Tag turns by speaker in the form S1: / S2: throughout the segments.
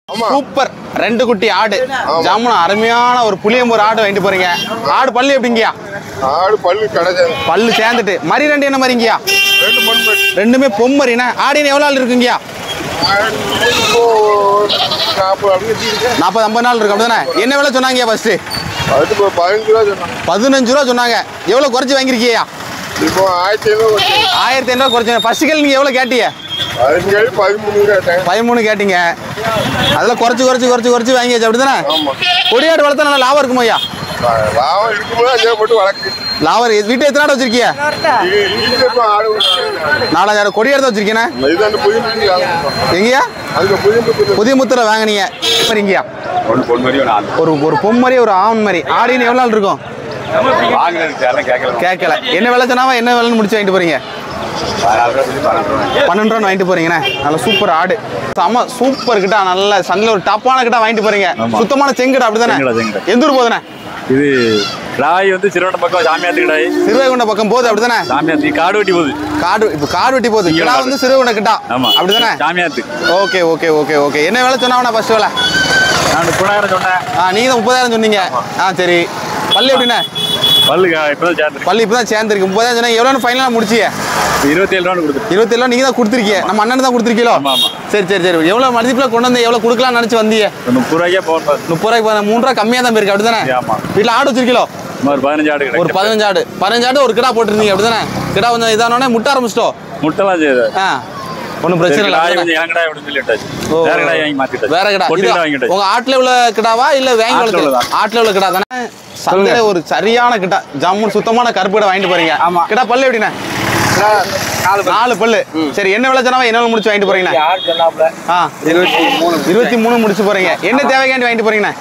S1: Super ரெண்டு குட்டி ஆடு ஜாமுன் அருமையான ஒரு புளியம்பூர் ஆடு வாங்கிட்டு போறீங்க. ஆடு பல்லு எப்படிங்கயா?
S2: ஆடு பல்லு கடைஞ்சு
S1: பல்லு சேர்ந்துட்டு மரி ரெண்டு என்ன மாதிரிங்கயா? ரெண்டுமே பொம்மரினா. ஆடின்னு எவ்வளோ நாள் இருக்குங்கயா? 40-50 நாள் இருக்கு அப்படிதானே? என்ன விலை சொன்னாங்கயா ஃபர்ஸ்ட்? 15 ரூபா சொன்னாங்க. எவ்வளோ குறைச்சி வாங்கிருக்கியா?
S2: இப்போ
S1: 1500 குறைச்சி. ஃபர்ஸ்ட் கேள் நீங்க எவ்வளோ கேட்டீங்க? 13 கேட்டீங்க. அதெல்லாம் குறைச்சு குறைச்சு குறைச்சு குறைச்சு வாங்கியாச்சு அப்படிதானே? கொடியாடு வளர்த்தா நல்லா லாபம் இருக்குமா ஐயா? லாபம் வீட்டு எத்தனை ஆடு வச்சிருக்கீங்க? 4000 கொடியாடு வச்சிருக்கீங்க. எங்கயா? புதிய முத்திர வாங்கினீங்க. சரிங்கய்யா. ஒரு பொம்மரி ஒரு ஆண் மாதிரி ஆடின்னு எவ்வளோ நாள் இருக்கும்? கேட்கல. என்ன விலை சொன்னாவா என்ன விலைன்னு முடிச்சு வாங்கிட்டு போறீங்க? 12 ரூபா வாங்கிட்டு போறீங்கண்ணே. நல்ல சூப்பர் ஆடு. செம சூப்பர் கிட்ட நல்ல சந்தையில் ஒரு டாப்பான கிட்ட வாங்கிட்டு போறீங்க. சுத்தமான செங்கடா அப்படிதானே? எந்த ஊர் போதுண்ணே?
S3: இது கிடாய் வந்து சிறுவண்ட பக்கம் சாமியாத்து கிடாய்.
S1: சிறுவைகுண்ட பக்கம் போகுது அப்படிதானே?
S3: சாமியாத்து காடு வெட்டி போகுது.
S1: இப்போ காடு வெட்டி போகுது. கிடா வந்து சிறுவைகுண்ட கிட்டா அப்படிதானே?
S3: சாமியாத்து.
S1: Okay okay okay okay. என்ன வேலை சொன்னாவண்ணா ஃபர்ஸ்ட் வேலை?
S3: நான் 30,000 சொன்னேன்.
S1: நீங்க தான் 30,000 சொன்னீங்க. சரி. பல்லு எப்படிண்ணே?
S3: பல்லு இப்பதான் சேர்ந்து.
S1: பல்லு இப்பதான் சேர்ந்துருக்கு. 30,000 சொன்னா எவ்வளோ ஃபைனலாக முடிச்சிய?
S3: 27 ரூபா கொடுத்து.
S1: 27 ரூபா நீங்க தான் கொடுத்துருக்கீங்க. நம்ம அண்ணன் தான் கொடுத்துருக்கீங்களோ? சரி சரி சரி. எவ்வளோ மதிப்பில் கொண்டு வந்து எவ்வளோ கொடுக்கலாம்னு நினச்சி வந்தீங்க?
S3: 30 ரூபாய்க்கே போகணும்.
S1: 30 ரூபாய்க்கு 3 ரூபா கம்மியாக தான் போயிருக்கு அப்படிதானே? வீட்டில் ஆடு வச்சிருக்கீங்களோ?
S3: ஒரு 15 ஆடு.
S1: ஒரு 15 ஆடு. 15 ஆடு ஒரு கிடா போட்டுருந்தீங்க அப்படிதானே? கிடா கொஞ்சம் இதானோடனே முட்டை ஆரம்பிச்சிட்டோம்.
S3: முட்டைலாம் செய்யுது.
S1: ஒன்றும் பிரச்சனை இல்லை. வேற கிடா உங்க ஆட்டில் உள்ள கிடாவா இல்லை வாங்கி ஆட்டில் உள்ள கிடா தானே? சந்தையில ஒரு சரியான கிட்டா ஜாமுன் சுத்தமான கருப்பு கிடா வாங்கிட்டு போறீங்க. கிடா பல்லு எப்படிண்ணே? 4 பல்லு. சரி. என்ன விலை சொன்னாவா என்ன முடிச்சு வாங்கிட்டு போறீங்க? 23 முடிச்சு போறீங்க. என்ன தேவைக்காண்டி வாங்கிட்டு போறீங்கண்ணா?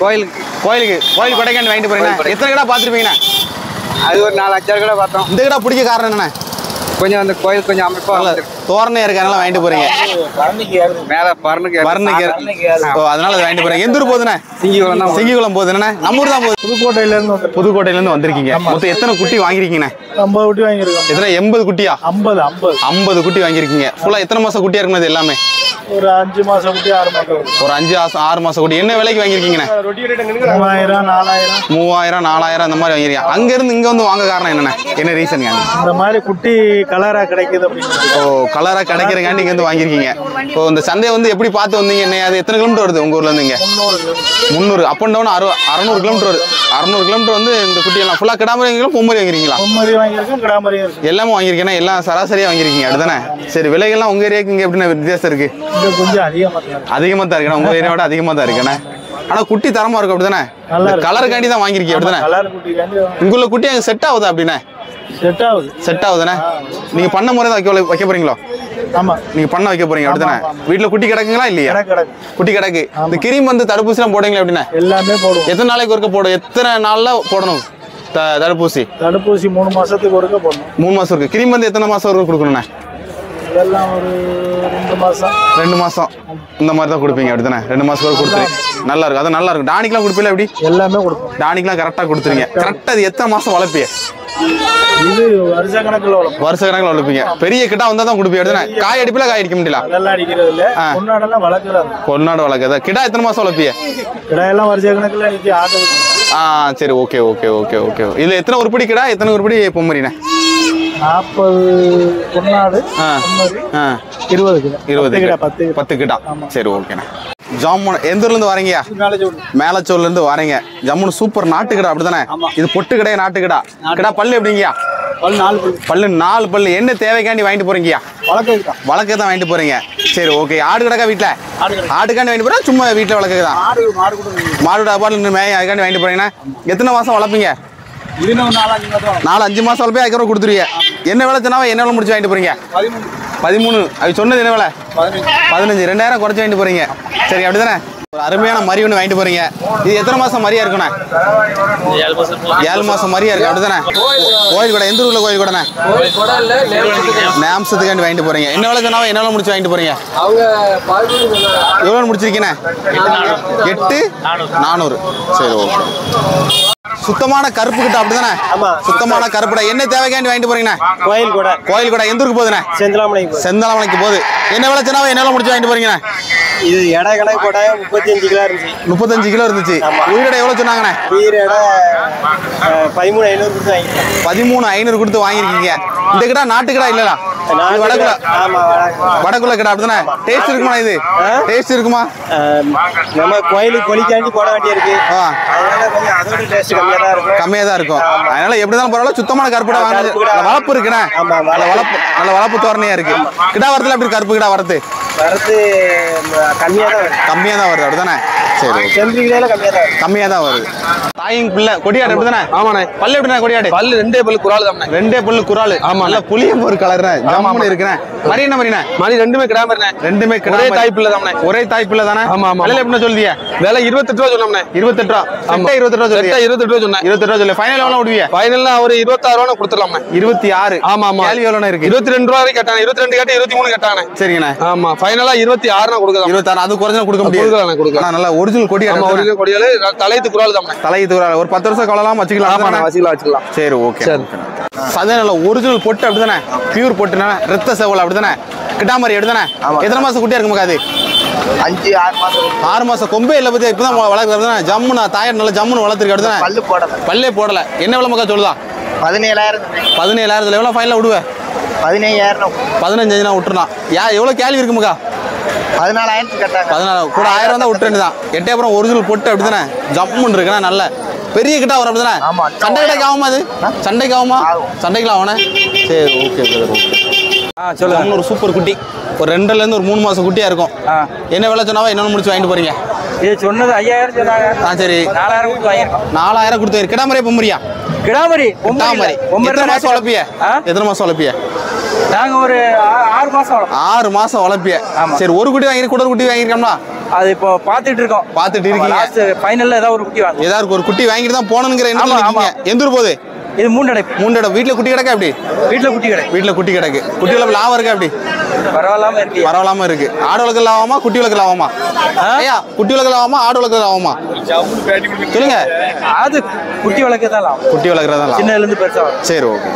S1: கோயிலுக்கு கொடைக்காண்டி வாங்கிட்டு போறீங்க. எத்தனை கிடா பாத்துருப்பீங்கண்ணா?
S4: அது ஒரு 4-5 கடை பார்த்தோம்.
S1: இந்த கிடா பிடிக்க காரணம் என்னண்ணே?
S4: கொஞ்சம் அந்த கோயில் கொஞ்சம் அமைப்பா
S1: தோரணை இருக்கனால வாங்கிட்டு போறீங்க.
S4: மேல பர்னுக்கு
S1: அதனால வாங்கிட்டு போறீங்க. எந்த ஊர் போகுதுண்ணே? சிங்கிகுளம் போகுது. என்ன நம்ம ஊர் தான் போகுது. புதுக்கோட்டையில இருந்து வந்திருக்கீங்க. மொத்தம் எத்தனை குட்டி வாங்கிருக்கீங்கண்ணே?
S4: 50 குட்டி வாங்கிருக்கோம்.
S1: எத்தனை? 80 குட்டியா? 50 குட்டி வாங்கிருக்கீங்க. ஃபுல்லா எத்தனை மாசம் குட்டியா இருக்குது எல்லாமே?
S4: ஒரு 5 மாசம் குட்டி 6 மாசம்.
S1: ஒரு 5-6 மாசம் குட்டி. என்ன விலைக்கு வாங்கிருக்கீங்கண்ணே? 3000-4000 அந்த மாதிரி வாங்கிருக்கீங்க. அங்க இருந்து இங்க வந்து வாங்க காரணம் என்னண்ணே? என்ன ரீசன்?
S4: இந்த மாதிரி குட்டி கலரா கிடைக்குது அப்படின்னு.
S1: கலரா கிடைக்கிறங்காண்டி இங்க வந்து வாங்கிருக்கீங்க. இந்த சந்தையை வந்து எப்படி பார்த்து வந்தீங்க? என்ன அது எத்தனை கிலோமீட்டர் வருது உங்க ஊர்ல இருந்து? 300 அப் அண்ட் டவுன் 600 கிலோமீட்டர் வருது. 600 கிலோமீட்டர் வந்து இந்த குட்டி எல்லாம் ஃபுல்லா கிடாமரி வாங்கிக்கலாம். பொம்மரி வாங்கிருக்கீங்களா? எல்லாமே வாங்கிருக்கீங்க. எல்லாம் சராசரியா வாங்கிருக்கீங்க அப்படிதானே? சரி. விலைகள்லாம் உங்க ஏரியாவுக்கு இங்க எப்படி வித்தியாசம் இருக்கு?
S4: கொஞ்சம்
S1: அதிகமா தான் இருக்கு. உங்க ஏரியாவோட அதிகமா தான் இருக்குண்ணே. ஆனா குட்டி தரமா இருக்கும் அப்படிதானே? கலருக்காண்டி தான் வாங்கிருக்கீங்க அப்படிதானே? உங்களுக்குள்ள குட்டி அங்க செட் ஆகுதா அப்படின்னா? செட் ஆகுதுண்ணே. நீங்க பண்ண முறை தான் வைக்க போறீங்களோ?
S4: ஆமா.
S1: நீங்க பண்ண வைக்க போறீங்க அப்படிதானே? வீட்டுல குட்டி கிடக்குங்களா இல்லையா? குட்டி கிடக்கு. இந்த கிரீம் வந்து தடுப்பூசி எல்லாம் போடுவீங்களா அப்படின்னா?
S4: எல்லாமே போடுவோம்.
S1: எத்தனை நாளைக்கு ஒருக்க போடும்? எத்தனை நாள்ல போடணும் தடுப்பூசி?
S4: 3 மாசத்துக்கு ஒருக்க போடணும்.
S1: 3 மாசம் இருக்கு. கிரீம் வந்து எத்தனை மாசம் வரைக்கும் கொடுக்கணும்ண்ணே?
S4: இதெல்லாம் ஒரு 2
S1: மாசம் இந்த மாதிரி தான் கொடுப்பீங்க அப்படிதானே? 2 மாசம் வரை கொடுத்துருங்க. நல்லா இருக்கும். அது நல்லா இருக்கும். டானிக்லாம் கொடுப்பீங்களா? எப்படி?
S4: எல்லாமே கொடுப்போம்.
S1: டானிக்லாம் கரெக்டா கொடுத்துருங்க. கரெக்டா அது எத்தனை மாசம் வளர்ப்பீங்க?
S4: இது வருஷ கணக்கில்
S1: வளர்ப்பீங்க. பெரிய கிட்டா வந்தா தான் கொடுப்பீங்க அப்படிதானே? காய் அடிப்பில காய் அடிக்க முடியல.
S4: அதெல்லாம் அடிக்கிறது இல்ல. பொன்னாடெல்லாம் வளர்க்குறாங்க.
S1: பொன்னாடு வளர்க்குறதா? கிடா எத்தனை மாசம் வளர்ப்பீங்க?
S4: கிடா எல்லாம் வருஷ கணக்கில் நிற்கி ஆட்டோ.
S1: சரி. Okay okay okay okay. இதுல எத்தனை உருப்படி கிடா எத்தனை உருப்படி பொம்மரிண்ணே?
S4: 40 பொன்னாடு 20 கிடா 10
S1: கிடா. சரி. ஓகேண்ணே. ஜாமுன் எந்த ஊர்ல இருந்து வரீங்க? மேலச்சோர்ல இருந்து வரீங்க. ஜாமுன் சூப்பர் நாட்டு கிடா அப்படிதானே? இது பொட்டு கிடையாது, நாட்டு கிடா. கிடா பல்லு எப்படிங்கயா? பல்லு 4 பல்லு. என்ன தேவைக்காண்டி வாங்கிட்டு போறீங்கயா? வளர்க்க தான் வாங்கிட்டு போறீங்க. சரி. ஓகே. ஆடு கிடக்கா வீட்டுல? ஆடுக்காண்டி வாங்கிட்டு போறேன். சும்மா வீட்டுல வளர்க்க தான்? மாடு அப்பாடு மேய அதுக்காண்டி வாங்கிட்டு போறீங்கன்னா எத்தனை மாசம் வளர்ப்பீங்க? 4-5 மாசம் வளர்ப்பே அதுக்கப்புறம் கொடுத்துருவீங்க. என்ன விலை சொன்னாவா என்ன விலை முடிச்சு வாங்கிட்டு போறீங்க? 13. அது சொன்னது என்ன விலை? 15. 2000 குறைச்சி வாங்கிட்டு போறீங்க. சரி அப்படிதானே? ஒரு அருமையான மரி ஒன்று வாங்கிட்டு போறீங்க. இது எத்தனை மாசம் மரியா இருக்குண்ணே? 7 மாசம் மரியா இருக்கு அப்படிதானே? கோயில் கூட எந்த ஊர்ல கோயில் கூடண்ணே? நேம்சத்துக்காண்டி வாங்கிட்டு போறீங்க. என்ன விலை சொன்னாவா என்ன விலை முடிச்சு வாங்கிட்டு போறீங்க? எவ்வளோ முடிச்சிருக்கீண்ணே? 8,400. சரி. ஓகே. சுத்தமான கருப்பு கிட்ட அப்படிதானே? சுத்தமான கருப்புடா. என்ன தேவைக்காண்டி வாங்கிட்டு போறீங்கண்ணா? கோயில் கூட எந்த ஊருக்கு போகுதுண்ணே? செந்தலாமலைக்கு போகுது. என்ன விலை சொன்னாவா என்ன விலை முடிச்சு வாங்கிட்டு போறீங்கண்ணே?
S4: இது எடை கணக்கு போட்டாங்க 35 கிலோ இருந்துச்சு.
S1: 35 கிலோ இருந்துச்சு. உயிரிடை எவ்வளவு சொன்னாங்கண்ணே?
S4: உயிரிடை 13,500 கொடுத்து வாங்கிட்டேன்.
S1: 13,500 கொடுத்து வாங்கியிருக்கீங்க. இந்த கிடா நாட்டு கிடா இல்லடா? வடக்குள்ள.
S4: ஆமா,
S1: வடக்குள்ள கிடா அப்படிதானே? டேஸ்ட் இருக்குமா இது? டேஸ்ட் இருக்குமா?
S4: நம்ம கோயிலுக்கு கொலிக்காண்டி போட வேண்டியிருக்கு. அதனால கொஞ்சம் அதோட டேஸ்ட் கம்மியா தான் இருக்கும்.
S1: கம்மியா தான் இருக்கும். அதனால எப்படி தான் பரவாயில்ல, சுத்தமான கருப்புடா வாங்குறது. வளர்ப்பு இருக்குண்ணே. நல்ல வளர்ப்பு தோரணையா இருக்கு. கிடா வரதுல எப்படி கருப்பு கிடா வரது
S4: கம்மியா தான் வருது.
S1: கம்மியா தான் வருது அப்படிதானே? சரி, கம்மியா தான் வருது. தாயிங் பிள்ளை கொடியாடு அப்படிதானே? ஆமாண்ணே. பல்லு எப்படிண்ணே கொடியாடு?
S5: பல்லு ரெண்டே பல்லு குறால் தான்.
S1: ரெண்டே பல்லு குறால். ஆமா, நல்ல புளியம் ஒரு கலர் ஜம்முன்னு இருக்கிறேன். மரி என்ன மரிண்ணே?
S5: மணி ரெண்டுமே கிடா மரிண்ணே.
S1: ரெண்டுமே கிடா.
S5: ஒரே தாய் பிள்ளை தான்.
S1: ஒரே தாய் பிள்ளை தானே?
S5: ஆமா ஆமா.
S1: விலை எப்படின்னு சொல்லியா?
S5: விலை 28 ரூபா சொன்னோம்ண்ணே.
S1: 28 ரூபா. 28 ரூபா சொல்லி.
S5: 28 ரூபா சொன்னேன்.
S1: 28 ரூபா சொல்லி. ஃபைனல் எவ்வளவு விடுவியா?
S5: ஃபைனல்ல ஒரு 26 ரூபா கொடுத்துடலாம்ண்ணே.
S1: 26.
S5: ஆமா ஆமா.
S1: கேள்வி எவ்வளவு இருக்கு?
S5: 22 ரூபா வரைக்கும் கேட்டாங்க. 22 கேட்டு 23 கேட்டாங்க.
S1: சரிங்கண்ணே.
S5: ஆமா, ஃபைனலா 26 கொடுக்கலாம்.
S1: 26. அது குறைஞ்சா கொடுக்க முடியாது.
S5: கொடுக்கலாம்.
S1: நல்ல ஒரிஜினல் கொடியாடு.
S5: ஆமா, ஒரிஜினல் கொடியாடு. தலையத்து குறால் தான்.
S1: தலையத்து குறால். ஒரு 10 வருஷம் கவலாம் வச்சுக்கலாம்.
S5: ஆமா, வச்சுக்கலாம்.
S1: சரி, ஓகே. சரி, நல்ல ஒரிஜினல் பொட்டு அப்படிதானே? பியூர் பொட்டுனா ரத்த சேவல் அப்படிதானே? கிட்டாமரி அப்படிதானே? எத்தனை மாசம் குட்டியா இருக்குமா? அது
S4: 5-6 மாசம்.
S1: 6 மாசம். கொம்பே இல்ல பத்தி இப்பதான் வளர்க்குறது. ஜம்முனா தாயார் நல்ல ஜம்முன்னு வளர்த்துருக்கு அப்படிதானே?
S4: பல்லு போடல.
S1: பல்லே போடல. என்ன விலை மக்கா சொல்லுதா?
S4: 17,000.
S1: 17,000. எவ்வளவு ஃபைனலா விடுவேன்?
S4: 15,000.
S1: 15,000 விட்டுறலாம். எவ்வளவு கேள்வி இருக்கு மக்கா?
S4: 14,000 கேட்டாங்க.
S1: 14 கூட 1000 தான் விட்டு வேண்டியதான். எட்டயபுரம் ஒரிஜினல் பொட்டு அப்படிதானே? ஜம்முன்னு இருக்குண்ணா. நல்ல பெரிய கிட்டா வரும் அப்படிதானே? சண்டை கிட்டக்கு ஆகுமா? அது சண்டைக்கு ஆகுமா? சண்டைக்குலாம் ஆகணே. சரி, ஓகே. சொல்லுங்க. ஒரு சூப்பர் குட்டி. ஒரு 2ல இருந்து ஒரு 3 மாசம் குட்டியா இருக்கும். என்ன விலை சொன்னாவா? என்னன்னு முடிச்சு வாங்கிட்டு போறீங்க?
S5: இது சொன்னது 5,000 சொன்னாங்க.
S1: சரி,
S5: 4,000 கொடுத்து வாங்கிருக்கோம்.
S1: 4,000 கொடுத்து. கிடாமரி பொம்மரியா?
S5: கிடாமரி.
S1: எத்தனை மாசம் வளர்ப்பிய? எத்தனை மாசம் வளர்ப்பிய?
S5: நாங்க ஒரு 6 மாசம்.
S1: 6 மாசம் வளர்ப்பிய. சரி, ஒரு குட்டி வாங்கி கூட குட்டி வாங்கிருக்கோம்னா?
S5: அது இப்போ பாத்துட்டு இருக்கோம்.
S1: பாத்துட்டு இருக்கீங்க.
S5: லாஸ்ட் ஃபைனல்ல ஏதாவது ஒரு குட்டி வாங்க.
S1: ஏதாவது ஒரு குட்டி வாங்கிட்டு தான் போகணுங்கிற எண்ணத்துல இருக்கீங்க. எந்த ஊர் போகுது?
S5: இது 3 அடை.
S1: 3 அடை. வீட்டுல குட்டி கிடக்கா? அப்படி
S5: வீட்டுல குட்டி கிடக்கு.
S1: வீட்டுல குட்டி கிடக்கு. குட்டியில லாபம் இருக்கா? அப்படி
S5: பரவாயில்லாம இருக்கு.
S1: பரவாயில்லாம இருக்கு. ஆடு வளர்க்க லாபமா குட்டி வளர்க்க லாபமா? ஐயா, குட்டி வளர்க்க லாபமா ஆடு வளர்க்க லாபமா? சொல்லுங்க.
S5: அது குட்டி வளர்க்கதான் லாபம்.
S1: குட்டி வளர்க்கறதா லாபம்.
S5: சின்னதுல இருந்து பெருசா.
S1: சரி, ஓகே.